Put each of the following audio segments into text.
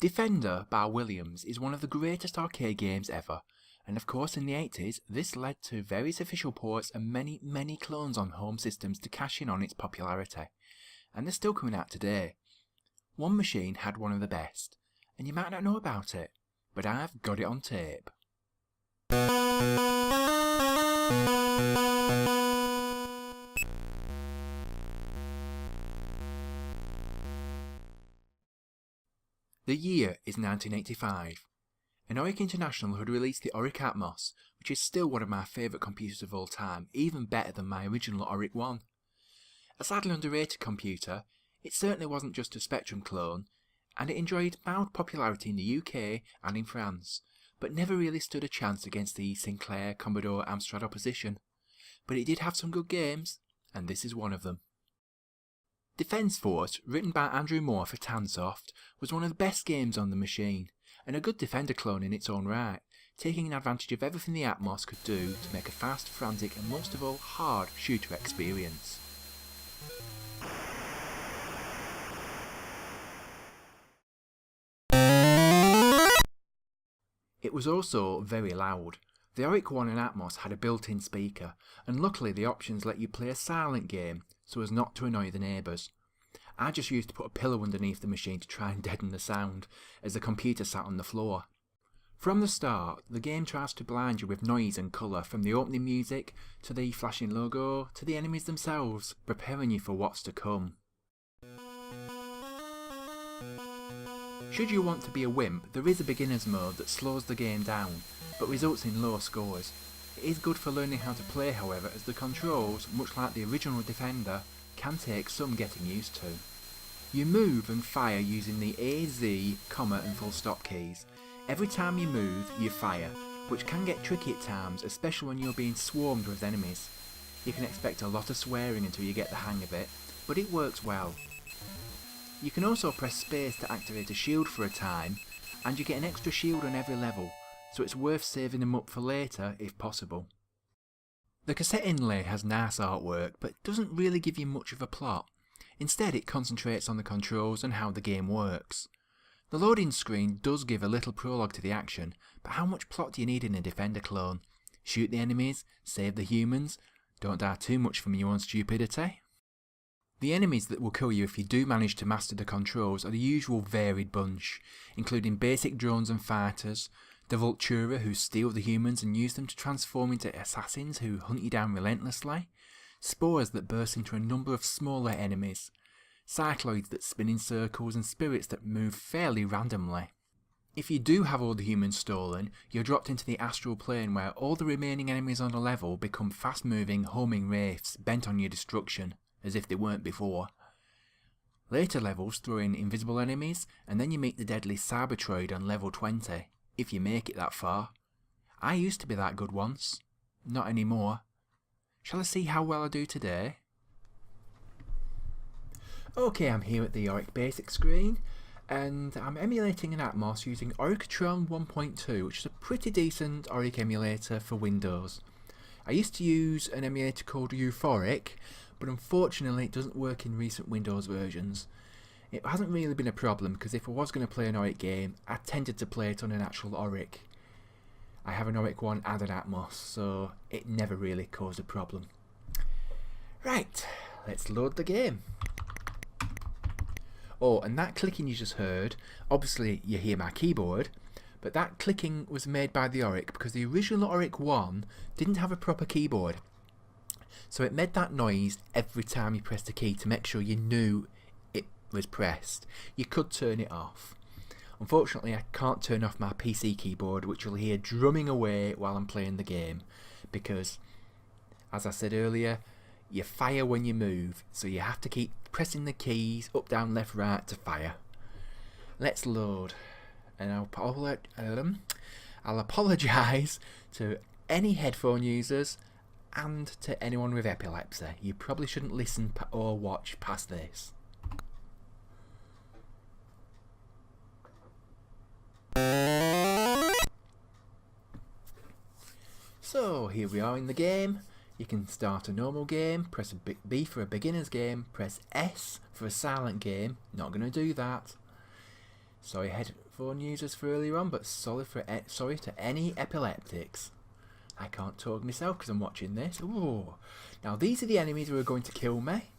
Defender by Williams is one of the greatest arcade games ever, and of course in the 80s this led to various official ports and many clones on home systems to cash in on its popularity, and they're still coming out today. One machine had one of the best, and you might not know about it, but I've got it on tape. The year is 1985, and Oric International had released the Oric Atmos, which is still one of my favourite computers of all time, even better than my original Oric 1. A sadly underrated computer, it certainly wasn't just a Spectrum clone, and it enjoyed mild popularity in the UK and in France, but never really stood a chance against the Sinclair, Commodore, Amstrad opposition. But it did have some good games, and this is one of them. Defence Force, written by Andrew Moore for Tansoft, was one of the best games on the machine, and a good Defender clone in its own right, taking advantage of everything the Atmos could do to make a fast, frantic and most of all hard shooter experience. It was also very loud. The Oric 1 and Atmos had a built-in speaker, and luckily the options let you play a silent game so as not to annoy the neighbours. I just used to put a pillow underneath the machine to try and deaden the sound, as the computer sat on the floor. From the start, the game tries to blind you with noise and colour, from the opening music, to the flashing logo, to the enemies themselves, preparing you for what's to come. Should you want to be a wimp, there is a beginner's mode that slows the game down, but results in low scores. It is good for learning how to play however, as the controls, much like the original Defender, can take some getting used to. You move and fire using the A, Z, comma and full stop keys. Every time you move, you fire, which can get tricky at times, especially when you're being swarmed with enemies. You can expect a lot of swearing until you get the hang of it, but it works well. You can also press space to activate a shield for a time, and you get an extra shield on every level, so it's worth saving them up for later if possible. The cassette inlay has nice artwork, but doesn't really give you much of a plot. Instead it concentrates on the controls and how the game works. The loading screen does give a little prologue to the action, but how much plot do you need in a Defender clone? Shoot the enemies, save the humans, don't die too much from your own stupidity. The enemies that will kill you if you do manage to master the controls are the usual varied bunch, including basic drones and fighters, the Vultura who steal the humans and use them to transform into assassins who hunt you down relentlessly, spores that burst into a number of smaller enemies, cycloids that spin in circles and spirits that move fairly randomly. If you do have all the humans stolen, you're dropped into the astral plane where all the remaining enemies on the level become fast moving, homing wraiths bent on your destruction, as if they weren't before. Later levels throw in invisible enemies, and then you meet the deadly Cybertroid on level 20, if you make it that far. I used to be that good once, not anymore. Shall I see how well I do today? Okay, I'm here at the Oric Basic screen, and I'm emulating an Atmos using Orictron 1.2, which is a pretty decent Oric emulator for Windows. I used to use an emulator called Euphoric, but unfortunately it doesn't work in recent Windows versions. It hasn't really been a problem, because if I was going to play an Oric game, I tended to play it on an actual Oric. I have an Oric 1 and an Atmos, so it never really caused a problem. Right, let's load the game. Oh, and that clicking you just heard, obviously you hear my keyboard, but that clicking was made by the Oric because the original Oric 1 didn't have a proper keyboard. So it made that noise every time you pressed a key to make sure you knew it was pressed. You could turn it off. Unfortunately, I can't turn off my PC keyboard, which you'll hear drumming away while I'm playing the game, because, as I said earlier, you fire when you move, so you have to keep pressing the keys up, down, left, right to fire. Let's load, and I'll apologise to any headphone users and to anyone with epilepsy. You probably shouldn't listen or watch past this. So here we are in the game. You can start a normal game, press B for a beginner's game, press S for a silent game, not going to do that. Sorry headphone users for earlier on, but sorry to any epileptics. I can't talk myself because I'm watching this. Ooh. Now these are the enemies who are going to kill me.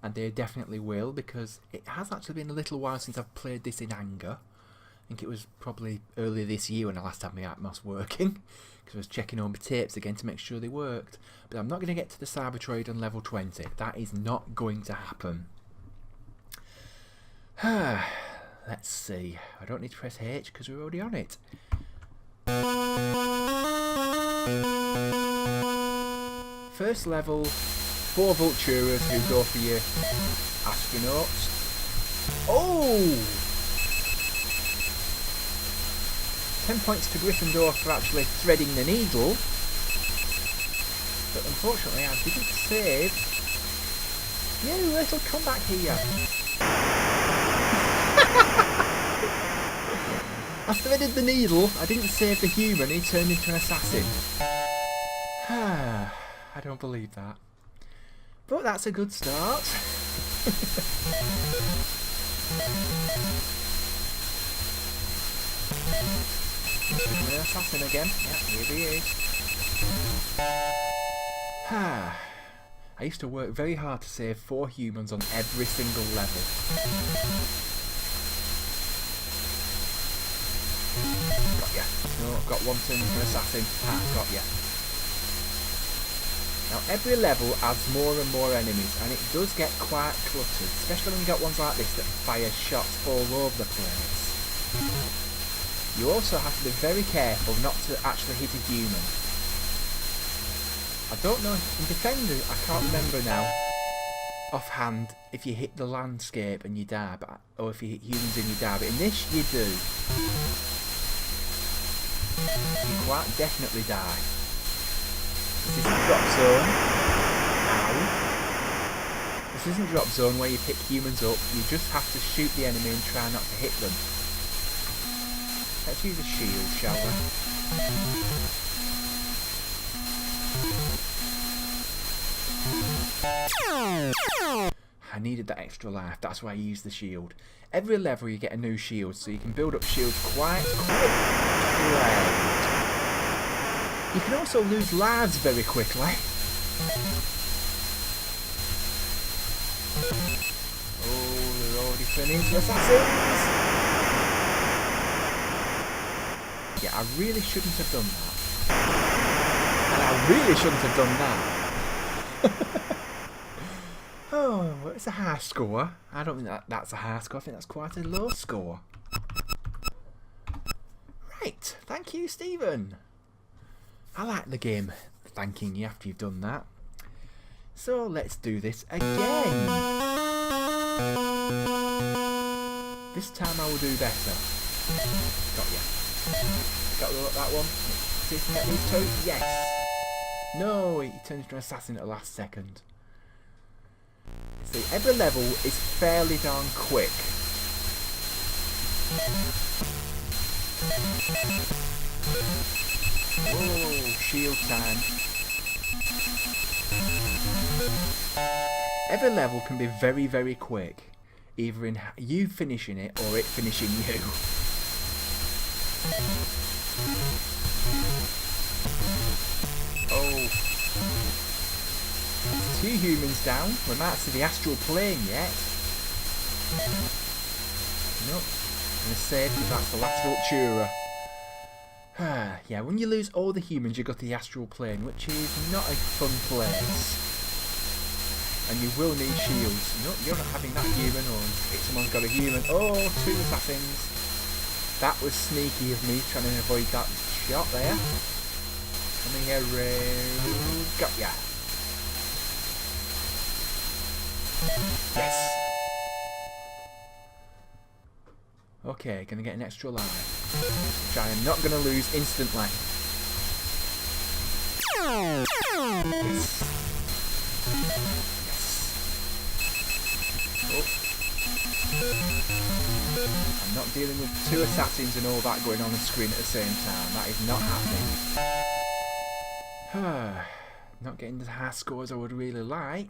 And they definitely will, because it has actually been a little while since I've played this in anger. I think it was probably earlier this year when I last had my Atmos working, because I was checking all my tapes again to make sure they worked. But I'm not going to get to the Cybertroid on level 20. That is not going to happen. Let's see. I don't need to press H because we're already on it. First level, 4 Vulturas who go for your astronauts. Oh! 10 points to Gryffindor for actually threading the needle. But unfortunately I didn't save. You little come back here. I threaded the needle, I didn't save the human, he turned into an assassin. I don't believe that. But that's a good start. An assassin again. Yeah, here he is. I used to work very hard to save 4 humans on every single level. Got ya. No, got one turn into an assassin. Got ya. Now every level adds more and more enemies, and it does get quite cluttered, especially when you got ones like this that fire shots all over the place. You also have to be very careful not to actually hit a human. I don't know, in Defender, I can't remember now offhand if you hit the landscape and you die, or if you hit humans and you die, but in this you do. You quite definitely die. This isn't drop zone. Ow. This isn't drop zone where you pick humans up. You just have to shoot the enemy and try not to hit them. Let's use a shield, shall we? I needed that extra life. That's why I used the shield. Every level you get a new shield, so you can build up shields quite quickly. You can also lose lives very quickly. Oh, they're already turning into assassins! Yeah, I really shouldn't have done that. And I really shouldn't have done that. Oh, it's a high score. I don't think that's a high score. I think that's quite a low score. Right, thank you, Stephen. I like the game thanking you after you've done that. So let's do this again. This time I will do better. Got ya. Got that one. See if we can get these 2. Yes. No, he turned into an assassin at the last second. See, every level is fairly darn quick. Oh, shield time. Every level can be very, very quick. Either in you finishing it or it finishing you. Oh. 2 humans down. We might see the astral plane yet. Nope. I'm going to save because that's the last Vultura. Yeah, when you lose all the humans, you go to the astral plane, which is not a fun place. And you will need shields. Nope, you're not having that human, or someone's got a human. Oh, 2 assassins. That was sneaky of me, trying to avoid that shot there. Coming around. Got ya. Yes. Okay, gonna get an extra life, which I am not gonna lose instantly. Yes. Yes. Oh. I'm not dealing with 2 assassins and all that going on the screen at the same time. That is not happening. Not getting the high scores I would really like.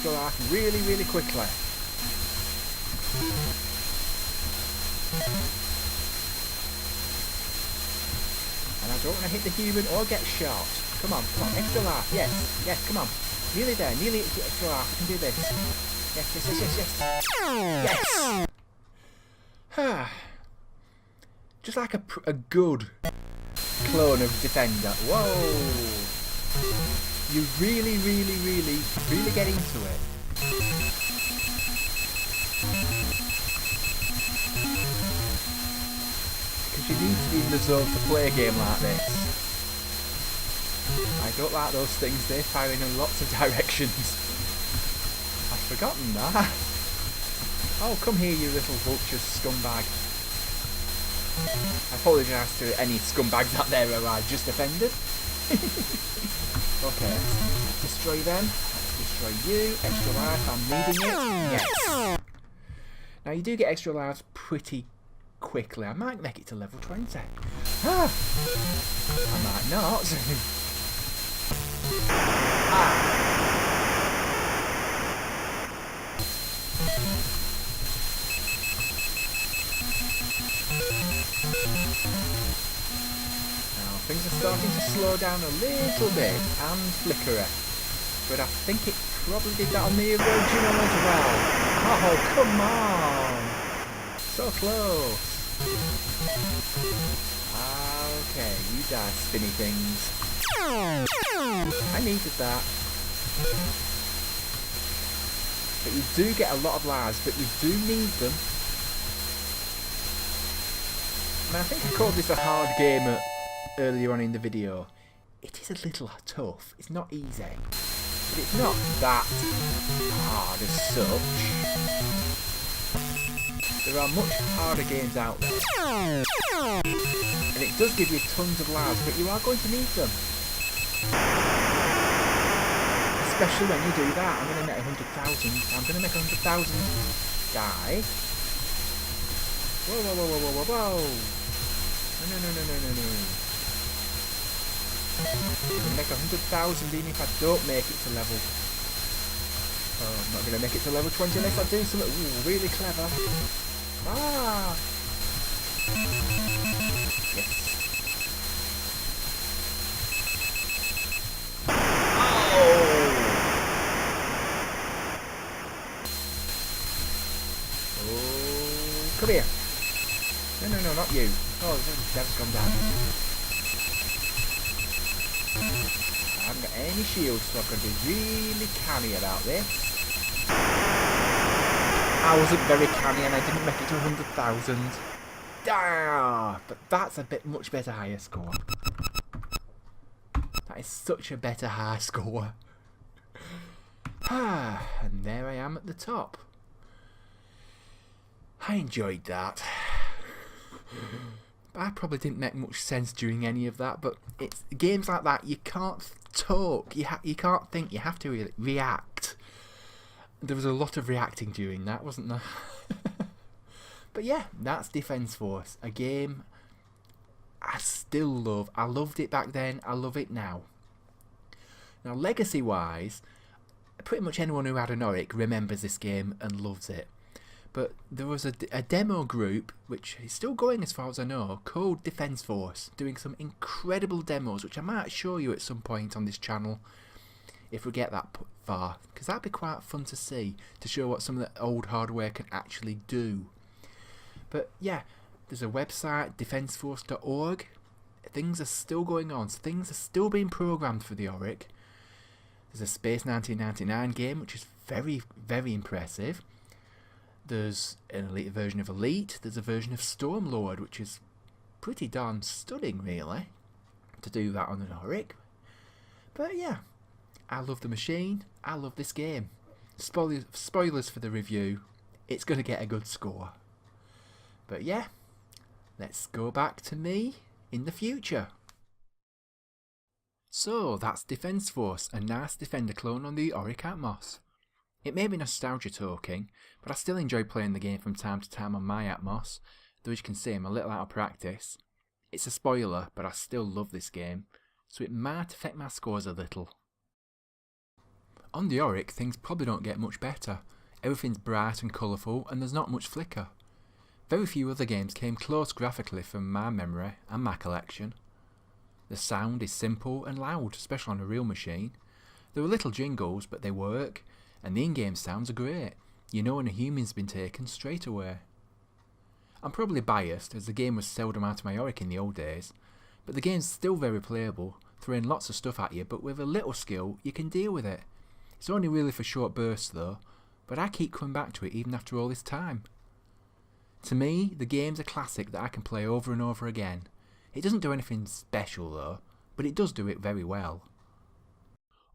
extra life really, really quickly. And I don't want to hit the human or get shot. Come on, extra life. Yes, yes, come on. Nearly there, nearly extra life. I can do this. Yes, yes, yes, yes, yes. Yes! Just like a good clone of Defender. Whoa! You really, really, really, really get into it. Because you need to be in the zone to play a game like this. I don't like those things, they fire in lots of directions. I've forgotten that. Oh, come here, you little vulture scumbag. I apologise to any scumbags out there who I just offended. Okay, let's destroy them. Let's destroy you. Extra life, I'm needing it. Yes. Now you do get extra lives pretty quickly. I might make it to level 20. Ah, I might not. Ah. Now things are starting to slow down a little bit and flickery, but I think it probably did that on the original as well. Oh, come on! So close! Okay, you die, spinny things. I needed that. But you do get a lot of lives, but you do need them. And I think I called this a hard game earlier on in the video. It is a little tough. It's not easy. But it's not that hard as such. There are much harder games out there. And it does give you tons of lives, but you are going to need them. Especially when you do that. I'm going to make 100,000. I'm going to make 100,000 die. Whoa, whoa, whoa, whoa, whoa, whoa, whoa. No, no, no, no, no, no. I'm going to make 100,000 even if I don't make it to level... Oh, I'm not going to make it to level 20 unless I do something really clever. Ah! Yes. Oh! Come here. No, no, no, not you. Oh, that's gone down. I haven't got any shields, so I've got to be really canny about this. I wasn't very canny and I didn't make it to 100,000. Ah, but that's a bit much better higher score. That is such a better high score. And there I am at the top. I enjoyed that. I probably didn't make much sense during any of that, but it's games like that, you can't talk, you can't think, you have to react. There was a lot of reacting during that, wasn't there? But yeah, that's Defence Force, a game I still love. I loved it back then, I love it now. Now legacy wise, pretty much anyone who had an Oric remembers this game and loves it. But there was a demo group, which is still going as far as I know, called Defence Force, doing some incredible demos, which I might show you at some point on this channel, if we get that far, because that'd be quite fun to see, to show what some of the old hardware can actually do. But yeah, there's a website, defenceforce.org, things are still going on, so things are still being programmed for the Oric. There's a Space 1999 game, which is very, very impressive. There's an Elite version of Elite, there's a version of Stormlord, which is pretty darn stunning really, to do that on an Oric. But yeah, I love the machine, I love this game. Spoilers for the review, it's going to get a good score. But yeah, let's go back to me in the future. So that's Defence Force, a nice Defender clone on the Oric Atmos. It may be nostalgia talking, but I still enjoy playing the game from time to time on my Atmos, though as you can see I'm a little out of practice. It's a spoiler, but I still love this game, so it might affect my scores a little. On the Oric, things probably don't get much better. Everything's bright and colourful and there's not much flicker. Very few other games came close graphically from my memory and my collection. The sound is simple and loud, especially on a real machine. There are little jingles, but they work, and the in-game sounds are great. You know when a human's been taken straight away. I'm probably biased, as the game was seldom out of my Oric in the old days, but the game's still very playable, throwing lots of stuff at you, but with a little skill you can deal with it. It's only really for short bursts though, but I keep coming back to it even after all this time. To me, the game's a classic that I can play over and over again. It doesn't do anything special though, but it does do it very well.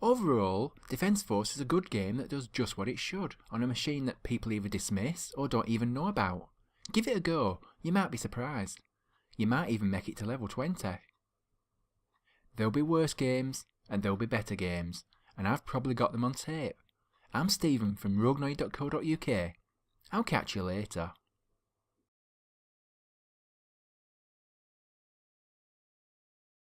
Overall, Defence Force is a good game that does just what it should, on a machine that people either dismiss or don't even know about. Give it a go, you might be surprised. You might even make it to level 20. There'll be worse games, and there'll be better games, and I've probably got them on tape. I'm Stephen from roguenoid.co.uk. I'll catch you later.